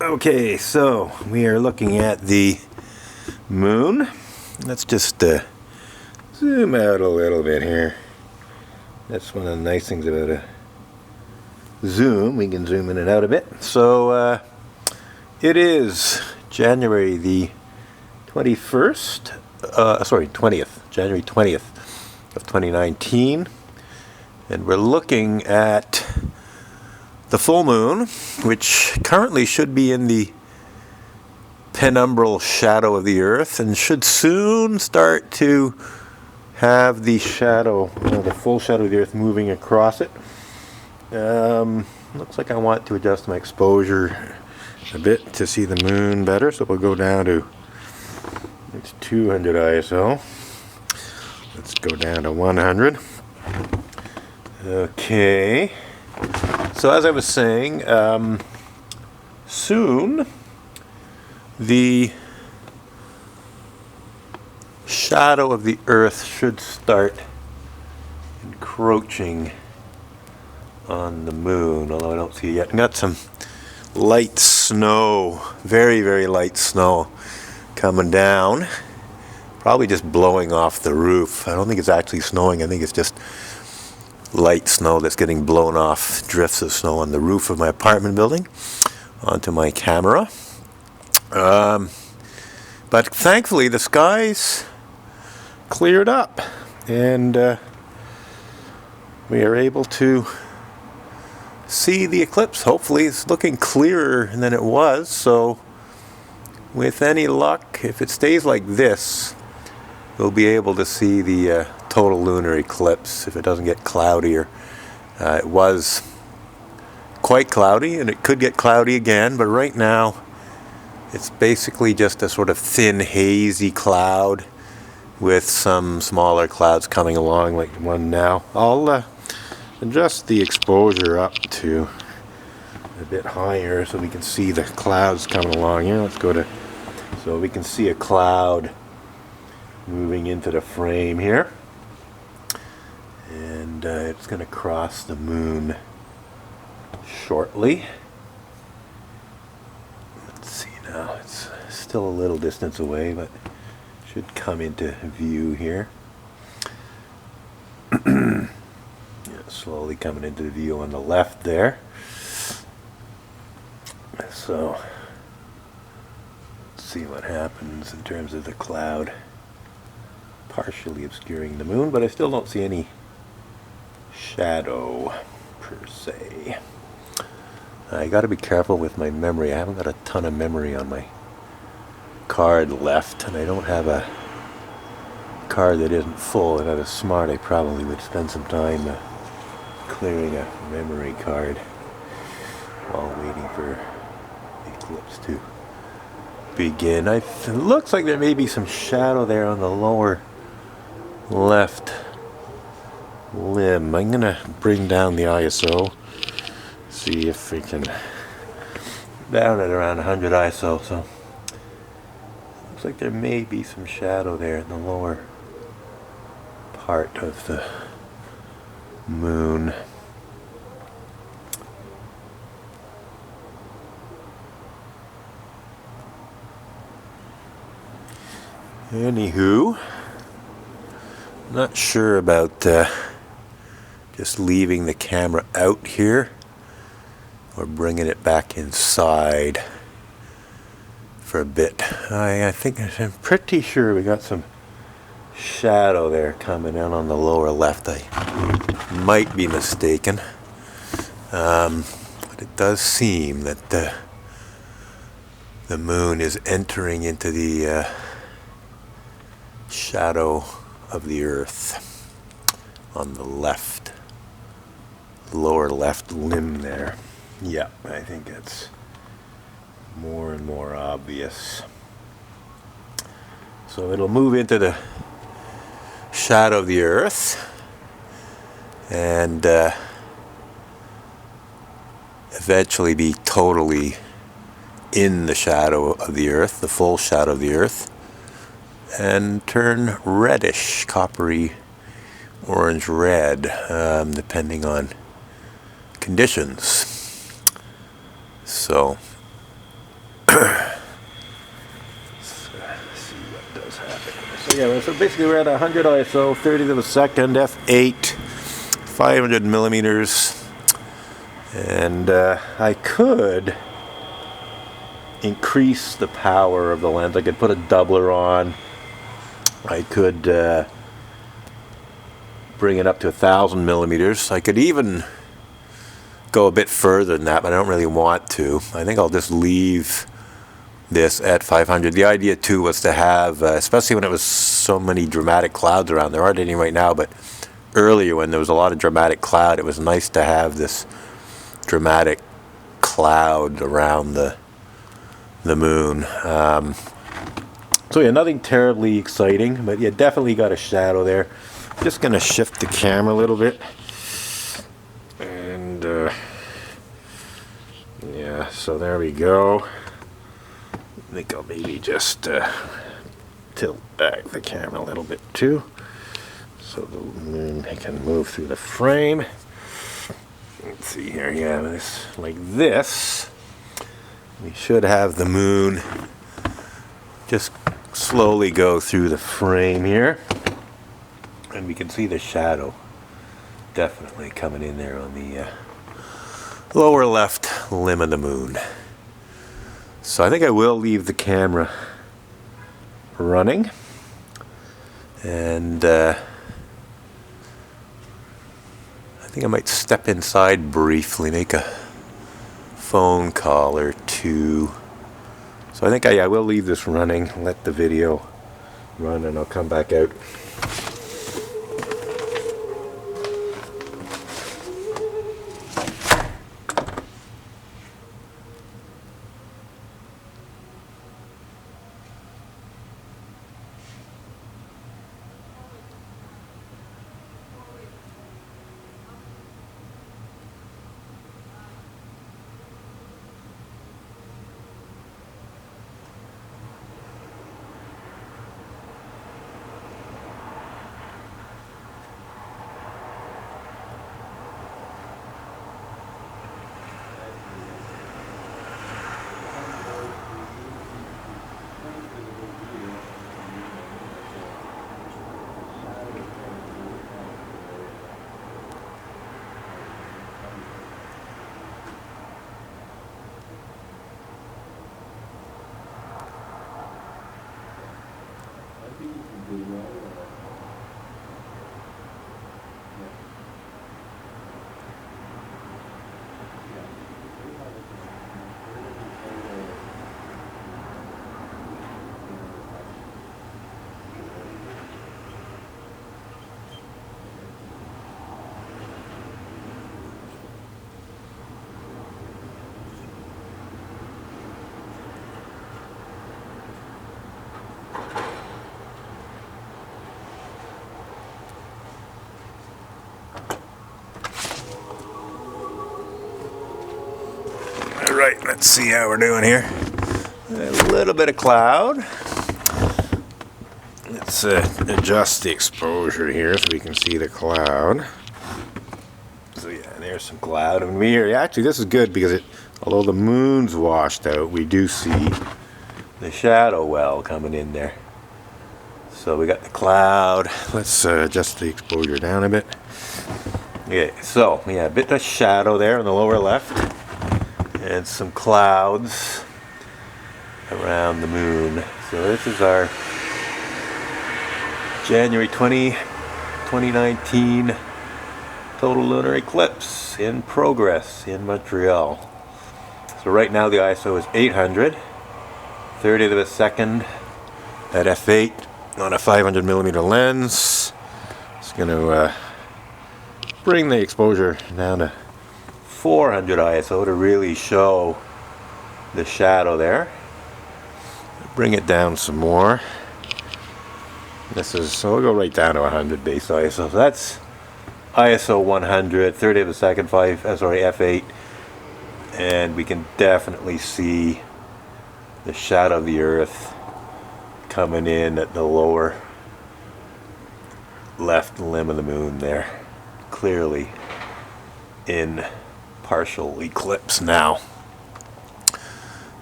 Okay, so we are looking at the moon. Let's just zoom out a little bit here. That's one of the nice things about a zoom. We can zoom in and out a bit. So it is January the 21st, January 20th of 2019. And we're looking at the full moon, which currently should be in the penumbral shadow of the Earth and should soon start to have the shadow, the full shadow of the Earth moving across it. Looks like I want to adjust my exposure a bit to see the moon better, so we'll go down to, it's 200 ISO. Let's go down to 100. Okay. So as I was saying, soon the shadow of the Earth should start encroaching on the moon, although I don't see it yet. I got some light snow, very, very light snow coming down, probably just blowing off the roof. I don't think it's actually snowing. I think it's just light snow that's getting blown off, drifts of snow on the roof of my apartment building onto my camera. But thankfully the skies cleared up and we are able to see the eclipse. Hopefully it's looking clearer than it was, so with any luck, if it stays like this, we'll be able to see the total lunar eclipse if it doesn't get cloudier. It was quite cloudy and it could get cloudy again, but right now it's basically just a sort of thin hazy cloud with some smaller clouds coming along like the one now. I'll adjust the exposure up to a bit higher so we can see the clouds coming along here. Let's go to, so we can see a cloud moving into the frame here. And it's going to cross the moon shortly. Let's see now, it's still a little distance away, but should come into view here. Yeah, slowly coming into view on the left there. So let's see what happens in terms of the cloud partially obscuring the moon, but I still don't see any shadow per se. I got to be careful with my memory. I haven't got a ton of memory on my card left, and I don't have a card that isn't full. If I was smart, I probably would spend some time clearing a memory card while waiting for the eclipse to begin. It looks like there may be some shadow there on the lower left limb. I'm gonna bring down the ISO, see if we can, down at around 100 ISO, so looks like there may be some shadow there in the lower part of the moon. Anywho, not sure about just leaving the camera out here or bringing it back inside for a bit. I'm pretty sure we got some shadow there coming in on the lower left. I might be mistaken, but it does seem that the moon is entering into the shadow of the Earth on the left, lower left limb there. Yeah, I think it's more and more obvious. So it'll move into the shadow of the Earth and eventually be totally in the shadow of the Earth, the full shadow of the Earth, and turn reddish, coppery, orange red, depending on conditions. So Yeah, so basically we're at 100 ISO, 30th of a second, f8, 500 millimeters, and I could increase the power of the lens. I could put a doubler on. I could bring it up to 1,000 millimeters. I could even go a bit further than that, but I don't really want to. I think I'll just leave this at 500. The idea too was to have, especially when it was so many dramatic clouds around, there aren't any right now, but earlier when there was a lot of dramatic cloud, it was nice to have this dramatic cloud around the moon. So yeah, nothing terribly exciting, but yeah, definitely got a shadow there. Just gonna shift the camera a little bit, and yeah, so there we go. I think I'll maybe just tilt back the camera a little bit too, so the moon can move through the frame. Let's see here, yeah, this like this. We should have the moon just slowly go through the frame here, and we can see the shadow definitely coming in there on the lower left limb of the moon. So I think I will leave the camera running, and I think I might step inside briefly, make a phone call or two. So I think I will leave this running, let the video run, and I'll come back out. Alright, let's see how we're doing here. A little bit of cloud. Let's adjust the exposure here so we can see the cloud. So yeah, there's some cloud. And actually this is good because although the moon's washed out, we do see the shadow well coming in there. So we got the cloud. Let's adjust the exposure down a bit. Okay, so yeah, a bit of shadow there on the lower left, and some clouds around the moon. So this is our January 20, 2019 total lunar eclipse in progress in Montreal. So right now the ISO is 800, 30th of a second at f8 on a 500 millimeter lens. It's going to bring the exposure down to 400 ISO to really show the shadow there. Bring it down some more. So we'll go right down to 100 base ISO. So that's ISO 100, 30th of a second, f8, and we can definitely see the shadow of the Earth coming in at the lower left limb of the moon there, clearly in partial eclipse now.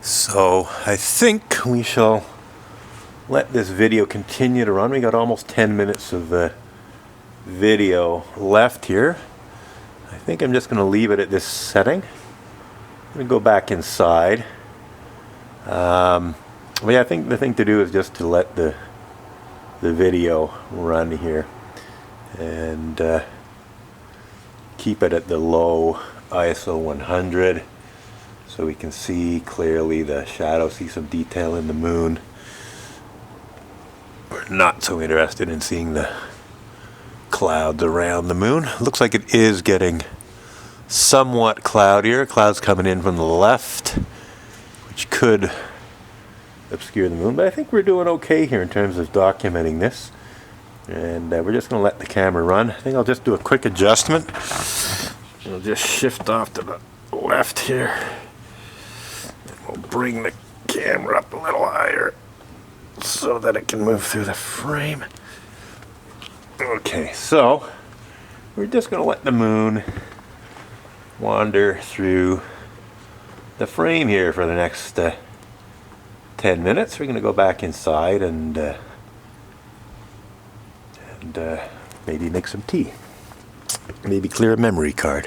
So I think we shall let this video continue to run. We got almost 10 minutes of video left here. I think I'm just going to leave it at this setting. I'm going to go back inside. But yeah, I think the thing to do is just to let the video run here and keep it at the low ISO 100 so we can see clearly the shadow, see some detail in the moon. We're not so interested in seeing the clouds around the moon. Looks like it is getting somewhat cloudier. Clouds coming in from the left, which could obscure the moon, but I think we're doing okay here in terms of documenting this. And we're just going to let the camera run. I think I'll just do a quick adjustment. We'll just shift off to the left here. And we'll bring the camera up a little higher so that it can move through the frame. Okay, so we're just going to let the moon wander through the frame here for the next 10 minutes. We're going to go back inside and maybe make some tea. Maybe clear a memory card.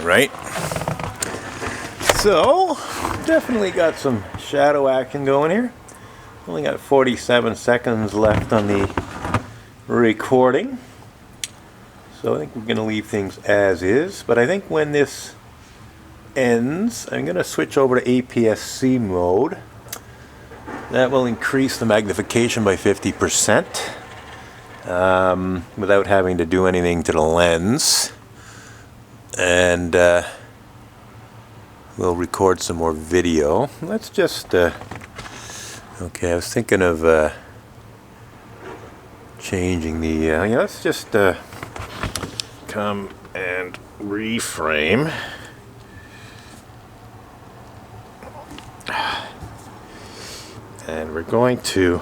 right? So, definitely got some shadow action going here. Only got 47 seconds left on the recording. So I think we're going to leave things as is. But I think when this ends, I'm going to switch over to APS-C mode. That will increase the magnification by 50% without having to do anything to the lens. And we'll record some more video. Let's just, okay, I was thinking of changing the, yeah, let's just come and reframe. And we're going to